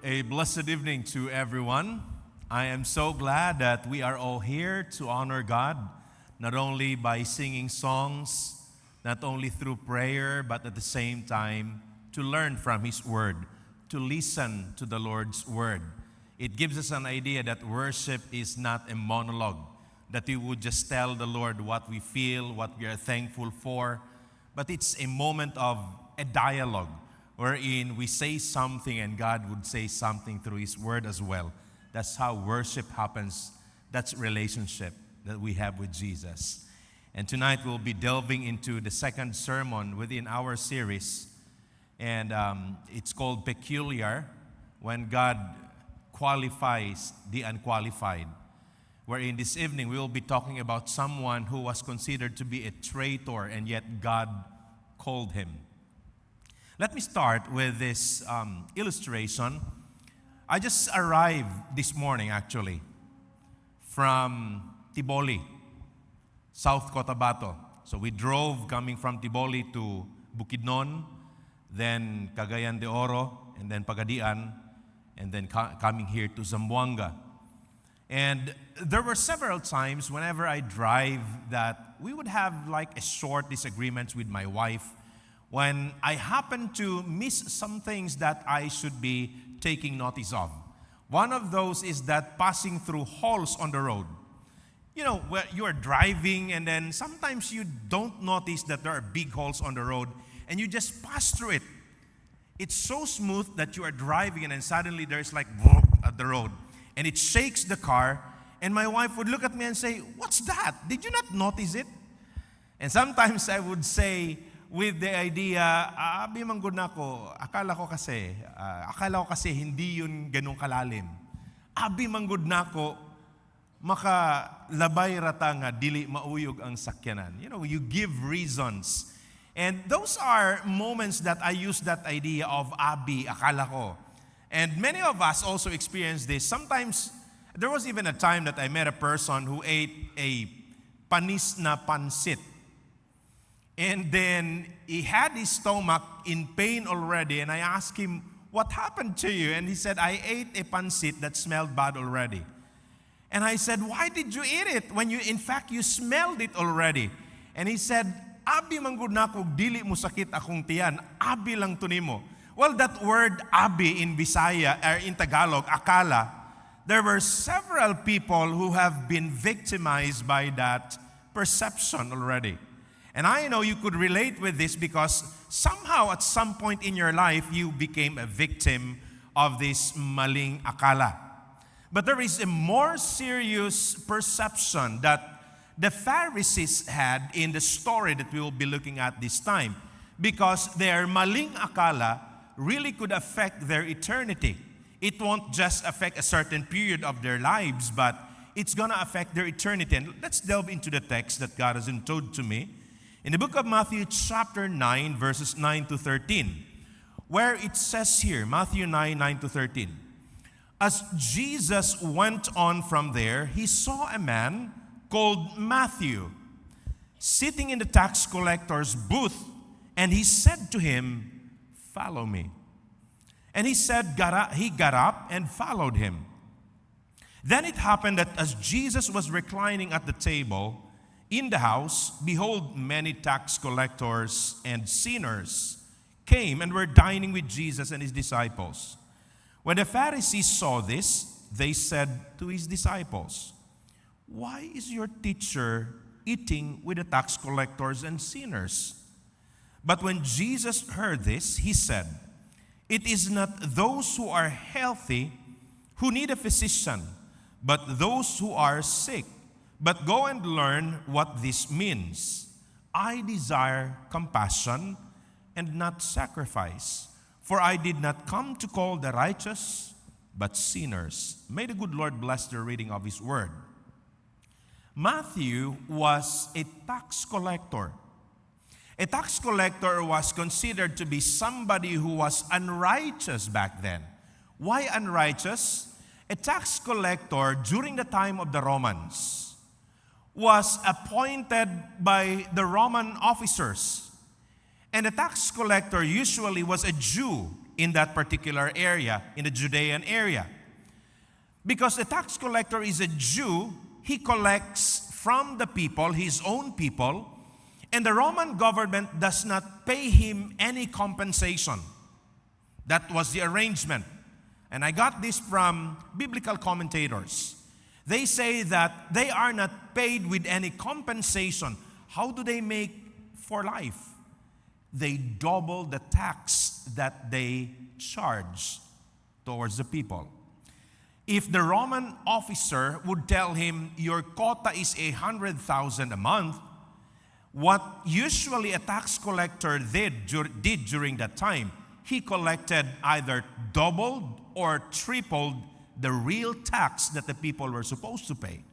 A blessed evening to everyone. I am so glad that we are all here to honor God, not only by singing songs, not only through prayer, but at the same time to learn from His Word, to listen to the Lord's Word. It gives us an idea that worship is not a monologue, that we would just tell the Lord what we feel, what we are thankful for, but it's a moment of a dialogue wherein we say something and God would say something through His Word as well. That's how worship happens. That's relationship that we have with Jesus. And tonight we'll be delving into the second sermon within our series. And it's called Peculiar, when God qualifies the unqualified. Wherein this evening we will be talking about someone who was considered to be a traitor and yet God called him. Let me start with this illustration. I just arrived this morning, actually, from Tiboli, South Cotabato. So we drove coming from Tiboli to Bukidnon, then Cagayan de Oro, and then Pagadian, and then coming here to Zamboanga. And there were several times whenever I drive that we would have like a short disagreements with my wife when I happen to miss some things that I should be taking notice of. One of those is that passing through holes on the road. You know, where you are driving and then sometimes you don't notice that there are big holes on the road and you just pass through it. It's so smooth that you are driving and then suddenly there's like at the road and it shakes the car, and my wife would look at me and say, "What's that? Did you not notice it?" And sometimes I would say, with the idea, abi man good na ako, akala ko kasi hindi yun ganun kalalim. Abi man good na ako, makalabay rata nga, dili mauyog ang sakyanan. You know, you give reasons. And those are moments that I use that idea of abi, akala ko. And many of us also experience this. Sometimes, there was even a time that I met a person who ate a panis na pansit. And then he had his stomach in pain already. And I asked him, "What happened to you?" And he said, "I ate a pancit that smelled bad already." And I said, "Why did you eat it when you smelled it already?" And he said, "Abi manggod na ako, dili mo sakit akong tiyan. Abi lang to nimo." Well, that word abi in Bisaya, or in Tagalog, akala, there were several people who have been victimized by that perception already. And I know you could relate with this because somehow at some point in your life, you became a victim of this maling akala. But there is a more serious perception that the Pharisees had in the story that we will be looking at this time, because their maling akala really could affect their eternity. It won't just affect a certain period of their lives, but it's going to affect their eternity. And let's delve into the text that God has told to me. In the book of Matthew chapter 9, verses 9 to 13, where it says here, Matthew 9, 9 to 13, "As Jesus went on from there, he saw a man called Matthew sitting in the tax collector's booth, and he said to him, 'Follow me.' And he got up and followed him. Then it happened that as Jesus was reclining at the table in the house, behold, many tax collectors and sinners came and were dining with Jesus and his disciples. When the Pharisees saw this, they said to his disciples, 'Why is your teacher eating with the tax collectors and sinners?' But when Jesus heard this, he said, 'It is not those who are healthy who need a physician, but those who are sick. But go and learn what this means. I desire compassion and not sacrifice, for I did not come to call the righteous, but sinners.'" May the good Lord bless the reading of His word. Matthew was a tax collector. A tax collector was considered to be somebody who was unrighteous back then. Why unrighteous? A tax collector during the time of the Romans was appointed by the Roman officers. And the tax collector usually was a Jew in that particular area, in the Judean area. Because the tax collector is a Jew, he collects from the people, his own people, and the Roman government does not pay him any compensation. That was the arrangement. And I got this from biblical commentators. They say that they are not paid with any compensation. How do they make for life? They double the tax that they charge towards the people. If the Roman officer would tell him, your quota is 100,000 a month, what usually a tax collector did during that time, he collected either doubled or tripled the real tax that the people were supposed to pay.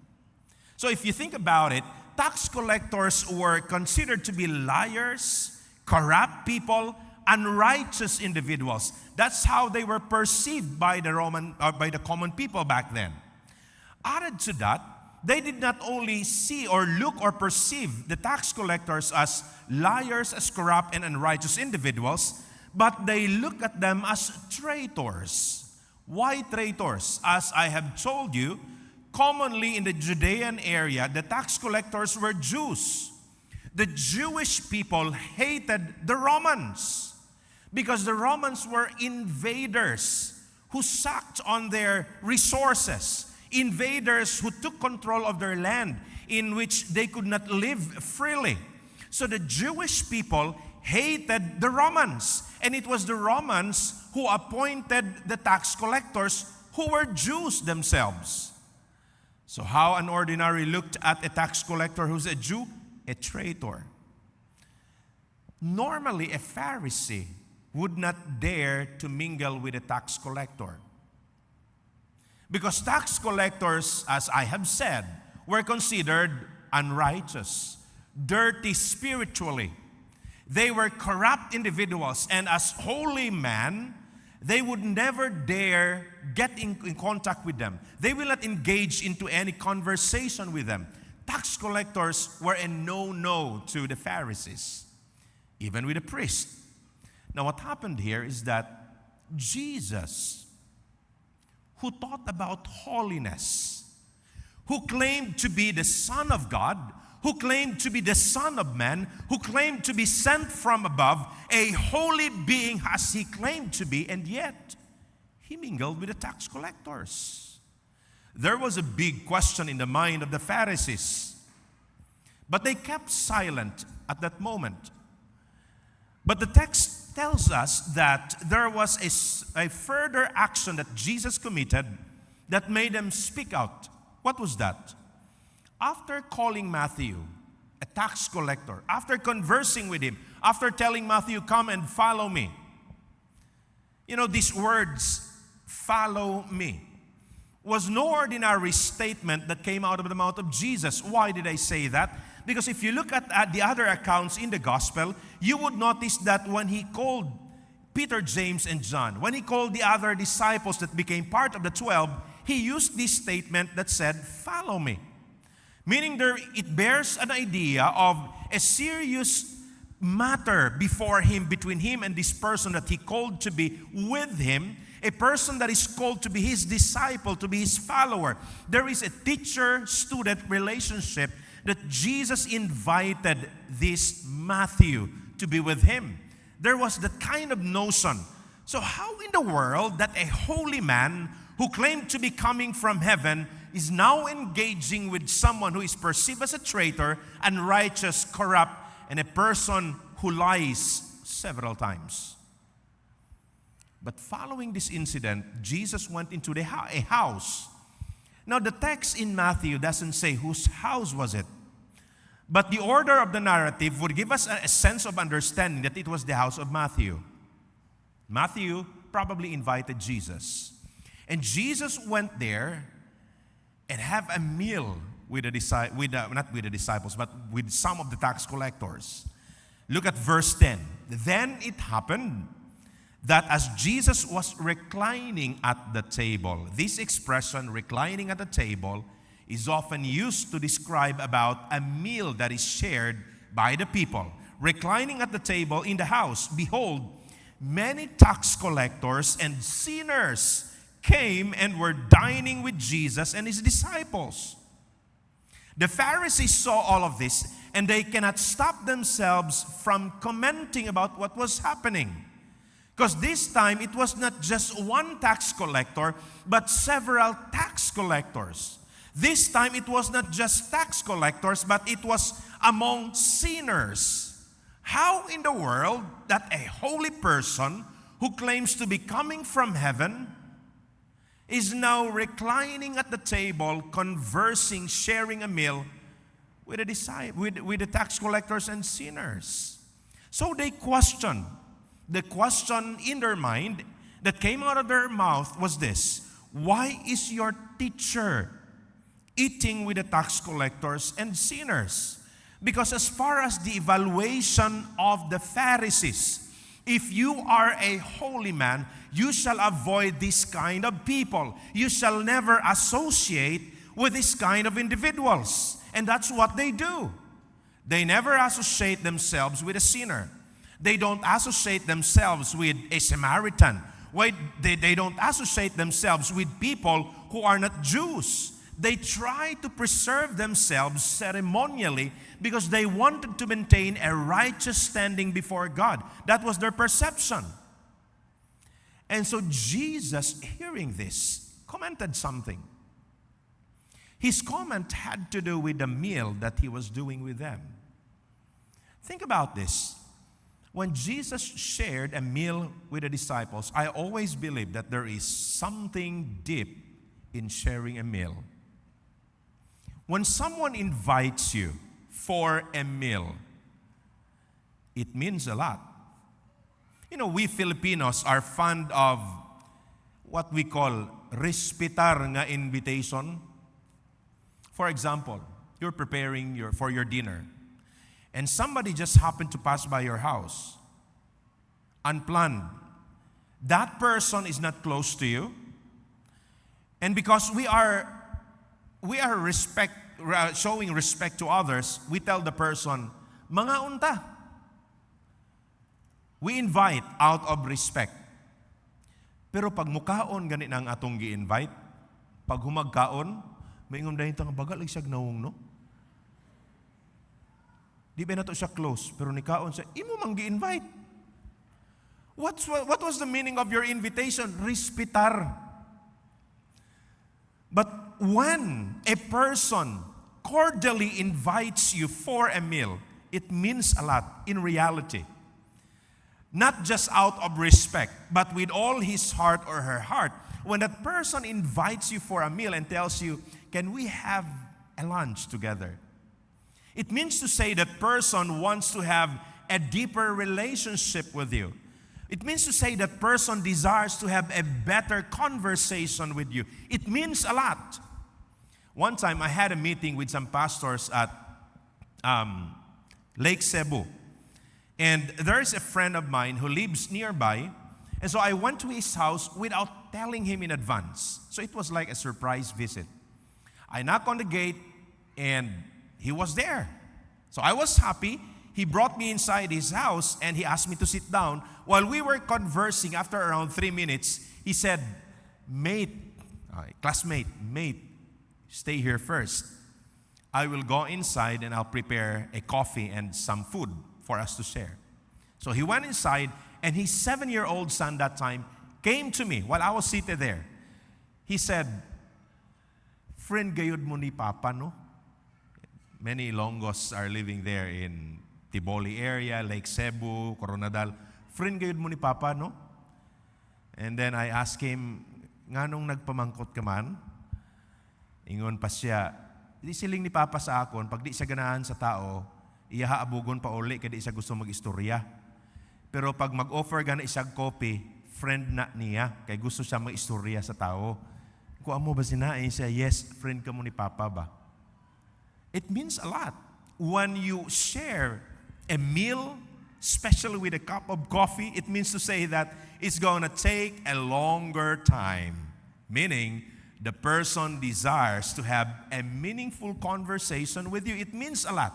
So if you think about it, tax collectors were considered to be liars, corrupt people, unrighteous individuals. That's how they were perceived by the common people back then. Added to that, they did not only see or look or perceive the tax collectors as liars, as corrupt and unrighteous individuals, but they look at them as traitors. Why traitors? As I have told you, commonly in the Judean area, the tax collectors were Jews. The Jewish people hated the Romans because the Romans were invaders who sucked on their resources, invaders who took control of their land in which they could not live freely. So the Jewish people hated the Romans, and it was the Romans who appointed the tax collectors who were Jews themselves. So how an ordinary looked at a tax collector who's a Jew? A traitor. Normally, a Pharisee would not dare to mingle with a tax collector. Because tax collectors, as I have said, were considered unrighteous, dirty spiritually. They were corrupt individuals, and as holy men, they would never dare get in contact with them. They will not engage into any conversation with them. Tax collectors were a no-no to the Pharisees, even with the priest. Now what happened here is that Jesus, who taught about holiness, who claimed to be the Son of God, who claimed to be the Son of Man, who claimed to be sent from above, a holy being as he claimed to be, and yet he mingled with the tax collectors. There was a big question in the mind of the Pharisees, but they kept silent at that moment. But the text tells us that there was a further action that Jesus committed that made them speak out. What was that? After calling Matthew, a tax collector, after conversing with him, after telling Matthew, come and follow me. You know, these words, follow me, was no ordinary statement that came out of the mouth of Jesus. Why did I say that? Because if you look at the other accounts in the gospel, you would notice that when he called Peter, James, and John, when he called the other disciples that became part of the 12, he used this statement that said, follow me. Meaning it bears an idea of a serious matter before him, between him and this person that he called to be with him, a person that is called to be his disciple, to be his follower. There is a teacher-student relationship that Jesus invited this Matthew to be with him. There was that kind of notion. So how in the world that a holy man who claimed to be coming from heaven is now engaging with someone who is perceived as a traitor, unrighteous, corrupt, and a person who lies several times? But following this incident, Jesus went into a house. Now the text in Matthew doesn't say whose house was it. But the order of the narrative would give us a sense of understanding that it was the house of Matthew. Matthew probably invited Jesus. And Jesus went there and have a meal with not with the disciples, but with some of the tax collectors. Look at verse 10. Then it happened that as Jesus was reclining at the table, this expression, reclining at the table, is often used to describe about a meal that is shared by the people. Reclining at the table in the house, behold, many tax collectors and sinners came and were dining with Jesus and his disciples. The Pharisees saw all of this, and they cannot stop themselves from commenting about what was happening. Because this time, it was not just one tax collector, but several tax collectors. This time, it was not just tax collectors, but it was among sinners. How in the world that a holy person who claims to be coming from heaven is now reclining at the table, conversing, sharing a meal with the tax collectors and sinners? So they questioned. The question in their mind that came out of their mouth was this: why is your teacher eating with the tax collectors and sinners? Because as far as the evaluation of the Pharisees, if you are a holy man, you shall avoid this kind of people. You shall never associate with this kind of individuals. And that's what they do. They never associate themselves with a sinner. They don't associate themselves with a Samaritan. They don't associate themselves with people who are not Jews. They try to preserve themselves ceremonially because they wanted to maintain a righteous standing before God. That was their perception. And so Jesus, hearing this, commented something. His comment had to do with the meal that he was doing with them. Think about this. When Jesus shared a meal with the disciples, I always believe that there is something deep in sharing a meal. When someone invites you for a meal, it means a lot. You know, we Filipinos are fond of what we call respetar nga invitation. For example, you're preparing for your dinner, and somebody just happened to pass by your house, unplanned. That person is not close to you, and because we are showing respect to others, we tell the person, mga unta. We invite out of respect. Pero pag mukaon gani nang atong gi-invite, pag humagkaon, maingom dahil itang bagal ay siyag nawong, no? Di ba na to siya close, pero nikaon siya, imo mang gi-invite. What was the meaning of your invitation? Respetar. But when a person cordially invites you for a meal, it means a lot in reality. Not just out of respect, but with all his heart or her heart. When that person invites you for a meal and tells you, can we have a lunch together? It means to say that person wants to have a deeper relationship with you. It means to say that person desires to have a better conversation with you. It means a lot. One time I had a meeting with some pastors at Lake Cebu. And there's a friend of mine who lives nearby. And so I went to his house without telling him in advance. So it was like a surprise visit. I knocked on the gate and he was there. So I was happy. He brought me inside his house and he asked me to sit down. While we were conversing, after around 3 minutes, he said, classmate, stay here first. I will go inside and I'll prepare a coffee and some food for us to share. So he went inside, and his 7-year-old son that time came to me while I was seated there. He said, friend gayud mo ni Papa, no? Many Ilonggos are living there in Tiboli area, Lake Cebu, Coronadal. Friend gayud mo ni Papa, no? And then I asked him, nganong nagpamangkot ka man? Ingon pa siya, di siling ni Papa sa akon, pag di siya ganahan sa tao, iya haabugon pa uli kaya di siya gusto mag-istorya. Pero pag mag-offer gana isang copy, friend na niya, kaya gusto siya mag-istorya sa tao. Kung mo ba sinain siya, yes, friend ka mo ni Papa ba? It means a lot. When you share a meal, especially with a cup of coffee, it means to say that it's gonna take a longer time. Meaning, the person desires to have a meaningful conversation with you. It means a lot.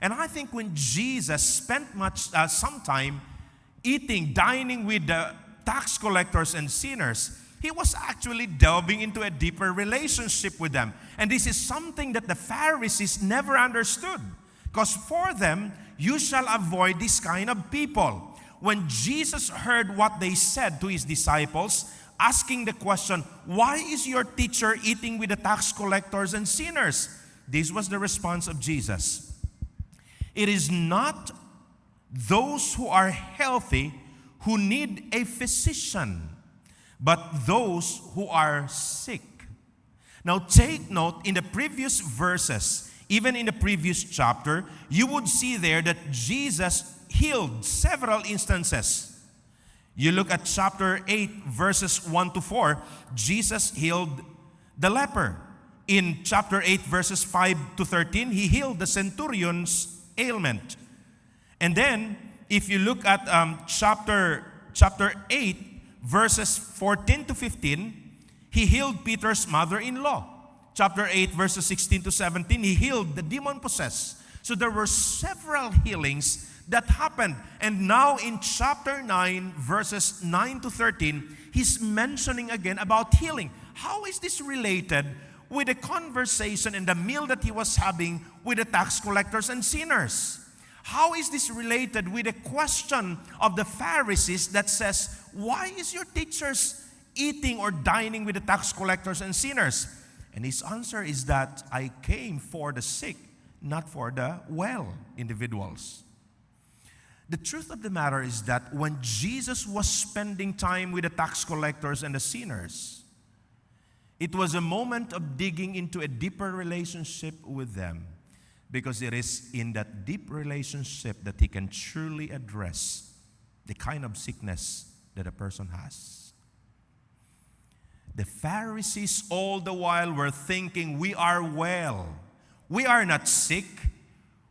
And I think when Jesus spent some time eating, dining with the tax collectors and sinners, he was actually delving into a deeper relationship with them. And this is something that the Pharisees never understood. Because for them, you shall avoid this kind of people. When Jesus heard what they said to his disciples, asking the question, why is your teacher eating with the tax collectors and sinners? This was the response of Jesus. It is not those who are healthy who need a physician, but those who are sick. Now take note, in the previous verses, even in the previous chapter, you would see there that Jesus healed several instances. You look at chapter 8, verses 1 to 4, Jesus healed the leper. In chapter 8, verses 5 to 13, he healed the centurion's ailment. And then, if you look at chapter 8, verses 14 to 15, he healed Peter's mother-in-law. Chapter 8, verses 16 to 17, he healed the demon-possessed. So there were several healings that happened. And now in chapter 9, verses 9 to 13, he's mentioning again about healing. How is this related with the conversation and the meal that he was having with the tax collectors and sinners? How is this related with the question of the Pharisees that says, why is your teachers eating or dining with the tax collectors and sinners? And his answer is that I came for the sick, not for the well individuals. The truth of the matter is that when Jesus was spending time with the tax collectors and the sinners, it was a moment of digging into a deeper relationship with them, because it is in that deep relationship that he can truly address the kind of sickness that a person has. The Pharisees all the while were thinking, we are well. We are not sick.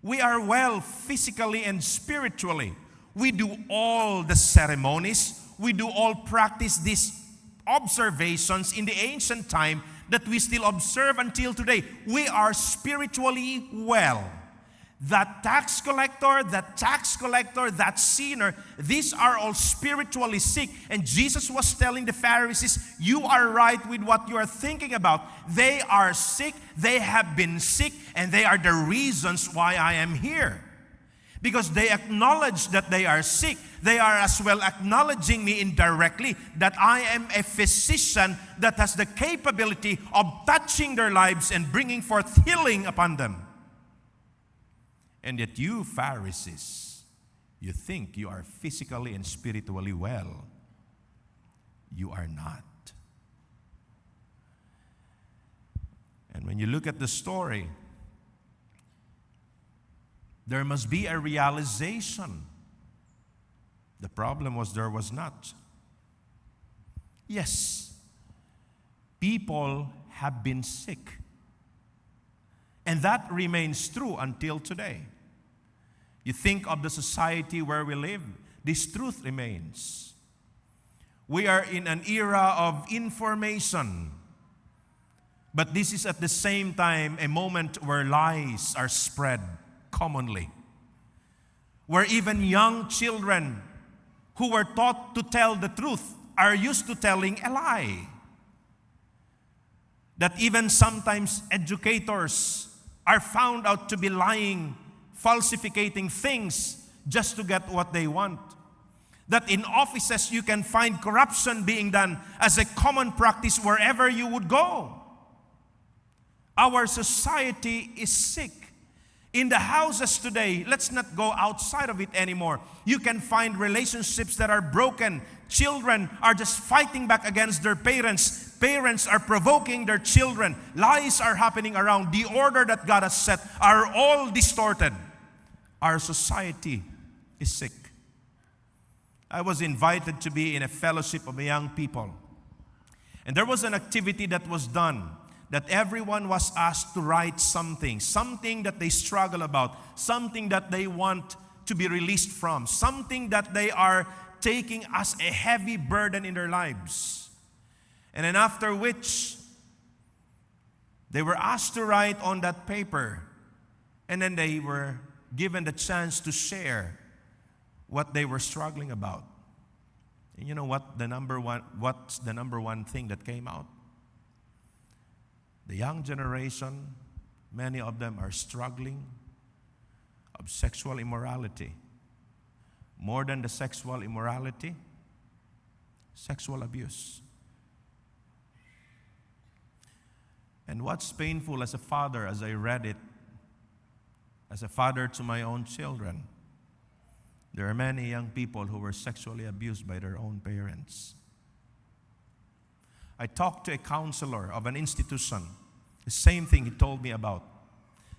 We are well physically and spiritually. We do all the ceremonies. We do all practice these observations in the ancient time that we still observe until today. We are spiritually well. That tax collector, that sinner, these are all spiritually sick. And Jesus was telling the Pharisees, you are right with what you are thinking about. They are sick, they have been sick, and they are the reasons why I am here. Because they acknowledge that they are sick, they are as well acknowledging me indirectly that I am a physician that has the capability of touching their lives and bringing forth healing upon them. And yet you, Pharisees, you think you are physically and spiritually well. You are not. And when you look at the story, there must be a realization. The problem was there was not. Yes, people have been sick. And that remains true until today. You think of the society where we live, this truth remains. We are in an era of information, but this is at the same time a moment where lies are spread commonly, where even young children who were taught to tell the truth are used to telling a lie. That even sometimes educators are found out to be lying, falsificating things just to get what they want. That in offices you can find corruption being done as a common practice wherever you would go. Our society is sick. In the houses today, let's not go outside of it anymore. You can find relationships that are broken. Children are just fighting back against their parents. Parents are provoking their children. Lies are happening around. The order that God has set are all distorted. Our society is sick. I was invited to be in a fellowship of young people. And there was an activity that was done, that everyone was asked to write something that they struggle about, something that they want to be released from, something that they are taking as a heavy burden in their lives. And then after which, they were asked to write on that paper, and then they were given the chance to share what they were struggling about. And you know what's the number one thing that came out? The young generation, many of them are struggling of sexual immorality. More than the sexual immorality, sexual abuse. And what's painful as a father, as I read it, as a father to my own children, there are many young people who were sexually abused by their own parents. I talked to a counselor of an institution, the same thing he told me about.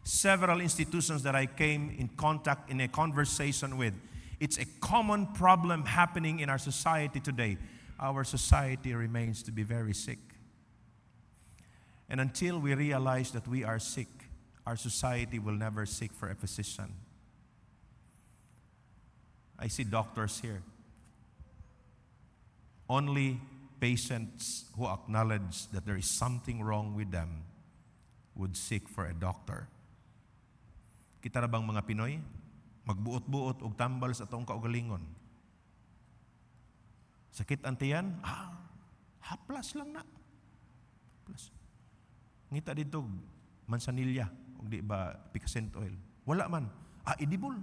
Several institutions that I came in contact, in a conversation with, it's a common problem happening in our society today. Our society remains to be very sick. And until we realize that we are sick, our society will never seek for a physician. I see doctors here. Only patients who acknowledge that there is something wrong with them would seek for a doctor. Kita na bang mga Pinoy? Magbuot-buot og tambal sa atong kaugalingon. Sakit ang tiyan? Haplas lang na. Haplas. Ngita dito, mansanilya, o di ba, picascent oil. Wala man. Edible.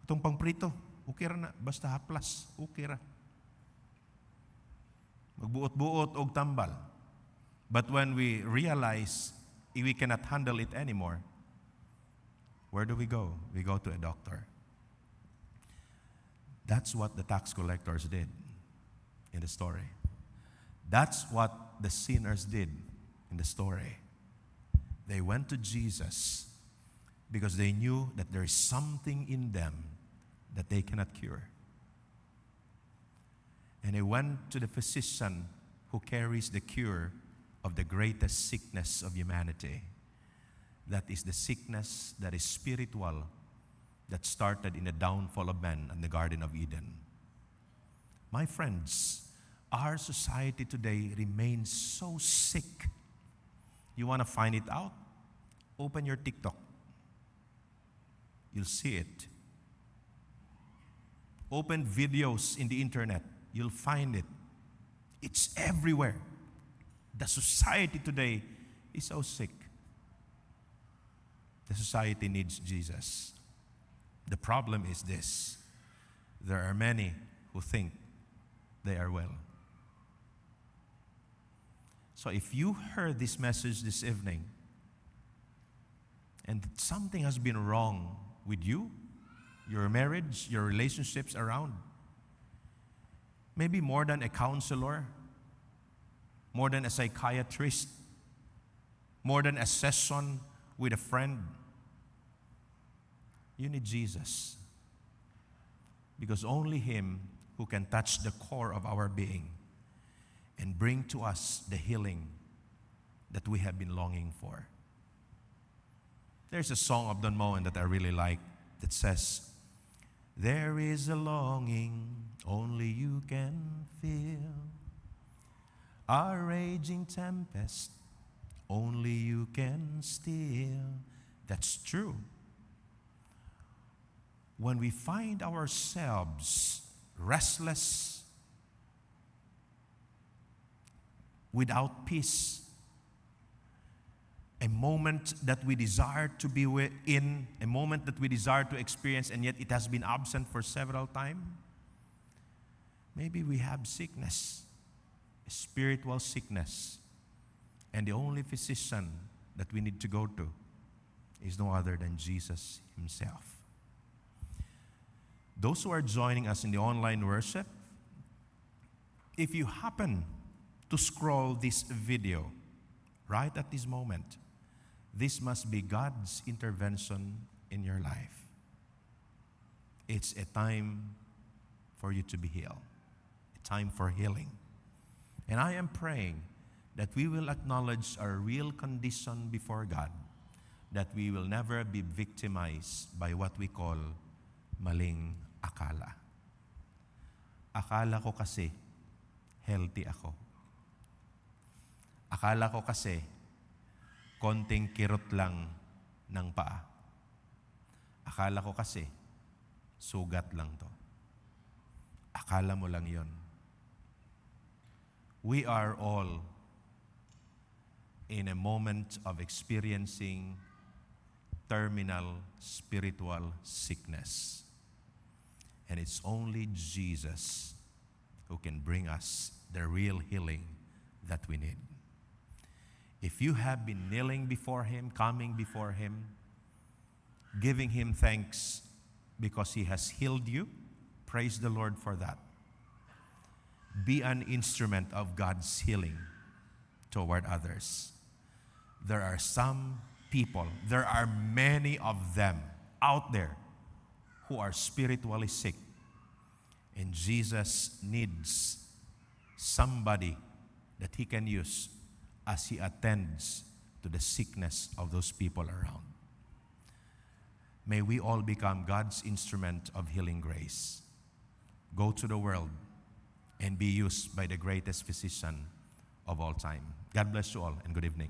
Itong pangprito, okay ra na. Basta haplas, okay ra. Magbuot-buot og tambal. But when we realize we cannot handle it anymore, where do we go? We go to a doctor. That's what the tax collectors did in the story. That's what the sinners did in the story. They went to Jesus because they knew that there is something in them that they cannot cure. And they went to the physician who carries the cure of the greatest sickness of humanity. That is the sickness that is spiritual, that started in the downfall of man in the Garden of Eden. My friends, our society today remains so sick. You want to find it out? Open your TikTok. You'll see it. Open videos in the internet. You'll find it. It's everywhere. The society today is so sick. The society needs Jesus. The problem is this: there are many who think they are well. So if you heard this message this evening and something has been wrong with you, your marriage, your relationships around, maybe more than a counselor, more than a psychiatrist, more than a session with a friend, you need Jesus. Because only Him who can touch the core of our being and bring to us the healing that we have been longing for. There's a song of Don Moen that I really like that says, "There is a longing only you can feel, a raging tempest only you can still." That's true. When we find ourselves restless, without peace, a moment that we desire to be in, a moment that we desire to experience, and yet it has been absent for several times, maybe we have sickness, a spiritual sickness, and the only physician that we need to go to is no other than Jesus Himself. Those who are joining us in the online worship, if you happen to scroll this video right at this moment, this must be God's intervention in your life. It's a time for you to be healed, a time for healing. And I am praying that we will acknowledge our real condition before God, that we will never be victimized by what we call maling akala. Akala ko kasi healthy ako. Akala ko kasi konting kirot lang ng paa. Akala ko kasi Sugat lang to. Akala mo lang yon. We are all in a moment of experiencing terminal spiritual sickness. And it's only Jesus who can bring us the real healing that we need. If you have been kneeling before Him, coming before Him, giving Him thanks because He has healed you, praise the Lord for that. Be an instrument of God's healing toward others. There are some people, there are many of them out there who are spiritually sick. And Jesus needs somebody that He can use as He attends to the sickness of those people around. May we all become God's instrument of healing grace. Go to the world and be used by the greatest physician of all time. God bless you all and good evening.